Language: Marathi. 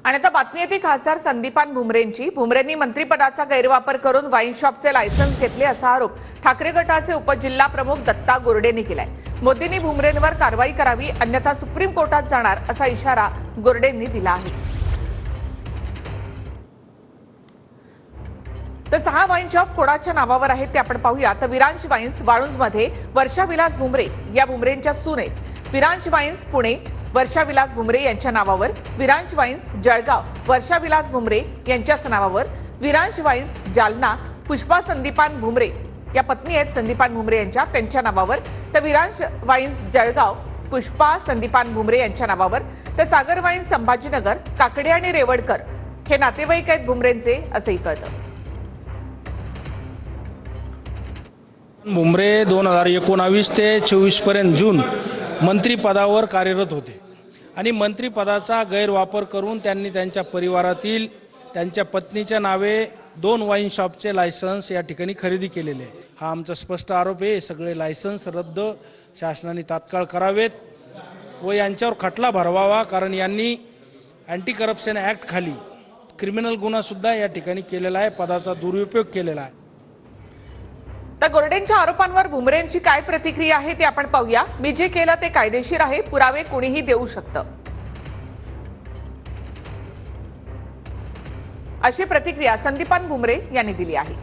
आणि आता बातमी येते खासदार संदीपान भुमरेंची। भुमरेंनी मंत्रिपदाचा गैरवापर करून वाईन शॉपचे लायसन्स घेतले असा आरोप ठाकरे गटाचे उपजिल्हा प्रमुख दत्ता गोरडेंनी केलाय। मोदींनी भुमरेंवर कारवाई करावी, अन्यथा सुप्रीम कोर्टात जाणार असा इशारा गोरडेंनी दिला आहे। तर 6 वाईन शॉप कोणाच्या नावावर आहेत ते आपण पाहूया। तर विरांज वाईन्स वाळुंजमध्ये वर्षा विलास भुमरे या भुमरेंच्या सून आहेत। विरांज वाईन्स पुणे वर्षा विलास भुमरे यांच्या नावावर, विरांज वाईन्स जळगाव वर्षा विलास भुमरे यांच्याच नावावर, विरांज वाईन्स जालना पुष्पा संदीपान भुमरे या पत्नी आहेत संदीपान भुमरे यांच्या, त्यांच्या नावावर। तर विरांज वाईन्स जळगाव पुष्पा संदीपान भुमरे यांच्या नावावर। तर सागर वाईन्स संभाजीनगर काकडे आणि रेवडकर हे नातेवाईक आहेत भुमरेंचे असंही कळतं। भुमरे 2019 ते 24 पर्यंत जून मंत्रिपदावर कार्यरत होते आणि मंत्रिपदाचा गैरवापर करून त्यांनी त्यांच्या परिवारातील त्यांच्या पत्नीच्या नावे 2 वाईन शॉपचे लायसन्स या ठिकाणी खरेदी केलेले आहे। हा आमचा स्पष्ट आरोप आहे। सगळे लायसन्स रद्द शासनाने तात्काळ करावेत व यांच्यावर खटला भरवावा, कारण यांनी अँटी करप्शन ॲक्ट खाली क्रिमिनल गुन्हा सुद्धा या ठिकाणी केलेला आहे, पदाचा दुरुपयोग केलेला आहे। तर गोरडेंच्या आरोपांवर भुमरेंची काय प्रतिक्रिया आहे ते आपण पाहूया। मी जे केलं ते कायदेशीर आहे, पुरावे कोणीही देऊ शकतं, अशी प्रतिक्रिया संदीपान भुमरे यांनी दिली आहे।